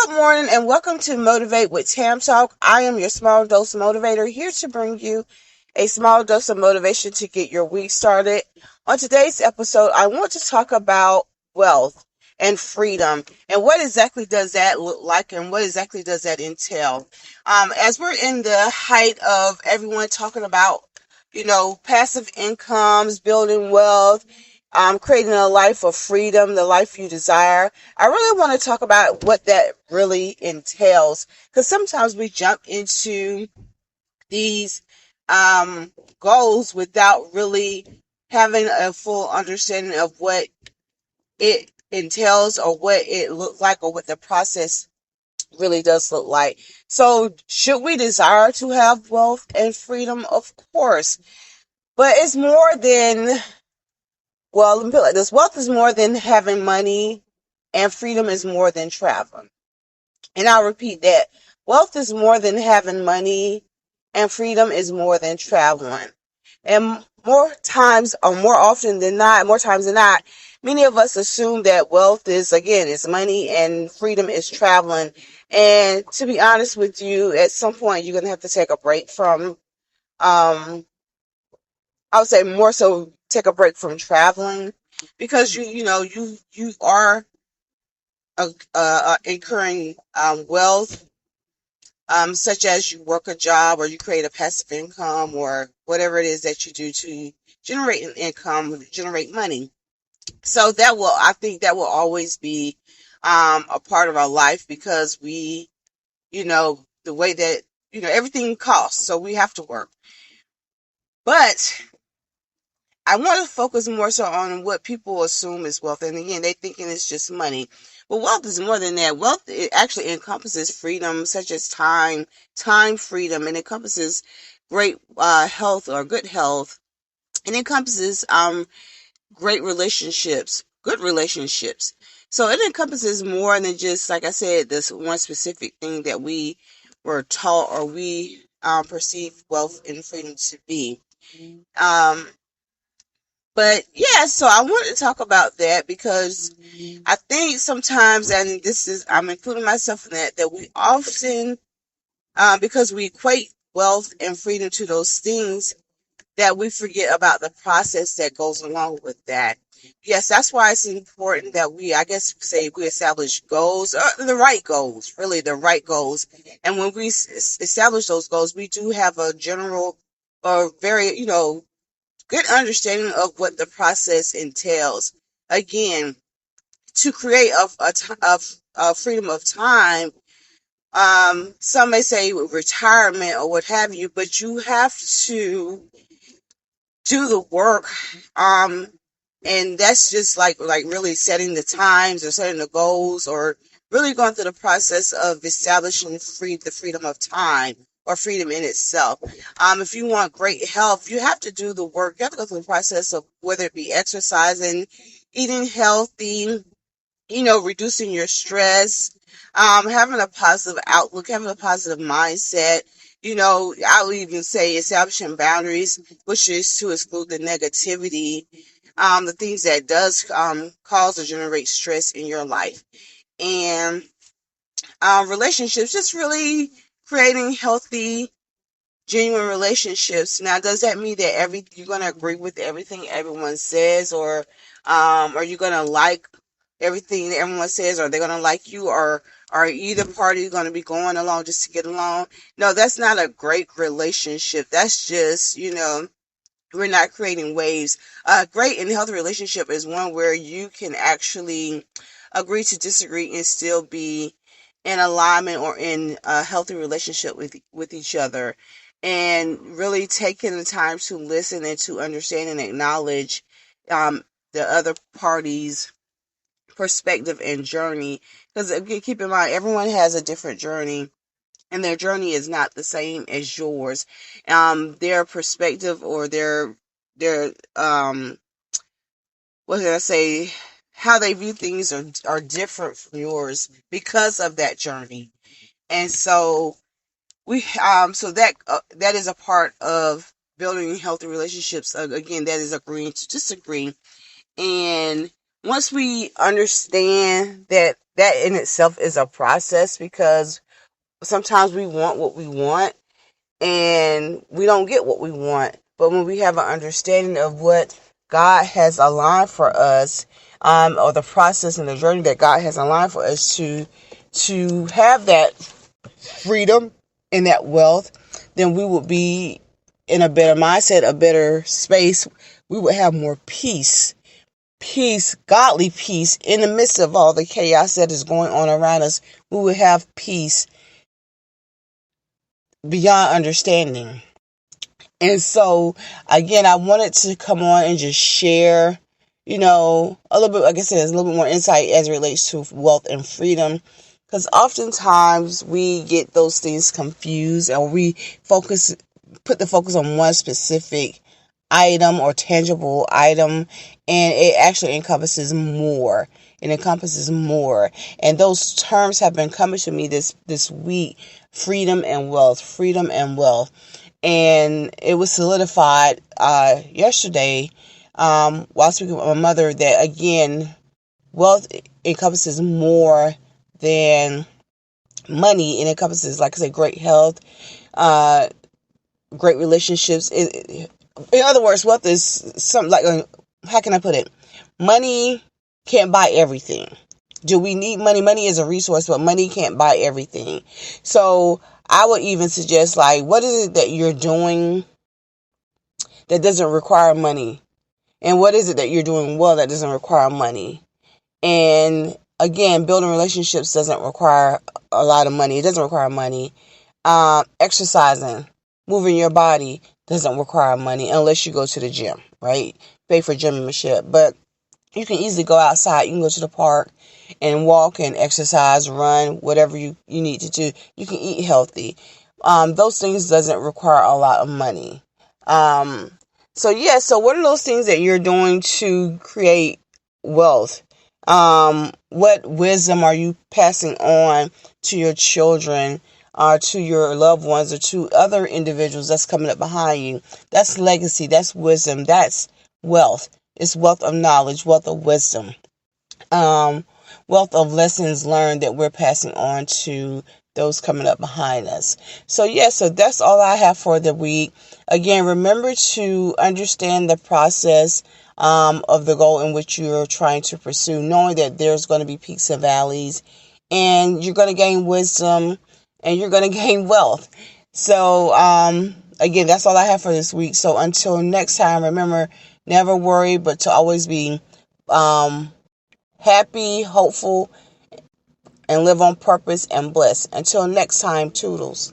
Good morning and welcome to Motivate with Tam Talk. I am your small dose motivator here to bring you a small dose of motivation to get your week started. On today's episode, I want to talk about wealth and freedom and what exactly does that look like and what exactly does that entail. As we're in the height of everyone talking about, passive incomes, building wealth, creating a life of freedom, the life you desire. I really want to talk about what that really entails, because sometimes we jump into these goals without really having a full understanding of what it entails or what it looks like or what the process really does look like. So should we desire to have wealth and freedom? Of course. But it's more than, well, let me put it like this. Wealth is more than having money, and freedom is more than traveling. And I'll repeat that. Wealth is more than having money, and freedom is more than traveling. And more times than not, many of us assume that wealth is money and freedom is traveling. And to be honest with you, at some point you're going to have to take a break from, I would say more so take a break from traveling, because you are incurring wealth, such as you work a job or you create a passive income or whatever it is that you do to generate an income, generate money. So I think that will always be a part of our life, because the way that, everything costs, so we have to work. But I want to focus more so on what people assume is wealth. And again, they thinking it's just money. But wealth is more than that. Wealth, it actually encompasses freedom, such as time freedom. It encompasses great health or good health. It encompasses great relationships, good relationships. So it encompasses more than just, like I said, this one specific thing that we were taught or we perceive wealth and freedom to be. But yeah, so I wanted to talk about that, because I think sometimes, and I'm including myself in that we often, because we equate wealth and freedom to those things, that we forget about the process that goes along with that. Yes, that's why it's important that we establish goals, the right goals, really the right goals. And when we establish those goals, we do have a general or very, good understanding of what the process entails. Again, to create a freedom of time, some may say retirement or what have you, but you have to do the work, and that's just like really setting the times or setting the goals, or really going through the process of establishing the freedom of time or freedom in itself. If you want great health, you have to do the work. You have to go through the process of whether it be exercising, eating healthy, reducing your stress, having a positive outlook, having a positive mindset. I would even say establishing boundaries, which is to exclude the negativity, the things that does cause or generate stress in your life. And relationships, just really creating healthy, genuine relationships. Now, does that mean that you're going to agree with everything everyone says, or are you going to like everything that everyone says? Are they going to like you, or are either party going to be going along just to get along? No, that's not a great relationship. That's just, we're not creating waves. A great and healthy relationship is one where you can actually agree to disagree and still be in alignment or in a healthy relationship with each other, and really taking the time to listen and to understand and acknowledge the other party's perspective and journey. Because again, keep in mind, everyone has a different journey, and their journey is not the same as yours. Their perspective or their what did I say? How they view things are different from yours because of that journey. And so that is a part of building healthy relationships. Again, that is agreeing to disagree. And once we understand that that in itself is a process, because sometimes we want what we want and we don't get what we want. But when we have an understanding of what God has aligned for us, or the process and the journey that God has aligned for us to have that freedom and that wealth, then we would be in a better mindset, a better space. We would have more peace, godly peace in the midst of all the chaos that is going on around us. We would have peace beyond understanding. And so, again, I wanted to come on and just share, a little bit, like I said, a little bit more insight as it relates to wealth and freedom. Because oftentimes we get those things confused, or we put the focus on one specific item or tangible item, and it actually encompasses more. It encompasses more. And those terms have been coming to me this week: freedom and wealth, freedom and wealth. And it was solidified yesterday while speaking with my mother that, again, wealth encompasses more than money. It encompasses, like I said, great health, great relationships. In other words, wealth is something like, how can I put it? Money can't buy everything. Do we need money? Money is a resource, but money can't buy everything. So I would even suggest, like, what is it that you're doing that doesn't require money? And what is it that you're doing well that doesn't require money? And again, building relationships doesn't require a lot of money. It doesn't require money. Exercising, moving your body doesn't require money unless you go to the gym, right? Pay for gym membership. But you can easily go outside. You can go to the park and walk and exercise, run, whatever you need to do. You can eat healthy. Those things doesn't require a lot of money. So what are those things that you're doing to create wealth? What wisdom are you passing on to your children, or to your loved ones, or to other individuals that's coming up behind you? That's legacy. That's wisdom. That's wealth. It's wealth of knowledge, wealth of wisdom, wealth of lessons learned that we're passing on to those coming up behind us. So that's all I have for the week. Again, remember to understand the process of the goal in which you're trying to pursue, knowing that there's going to be peaks and valleys, and you're going to gain wisdom, and you're going to gain wealth. So, again, that's all I have for this week. So until next time, remember, never worry, but to always be happy, hopeful, and live on purpose and blessed. Until next time, toodles.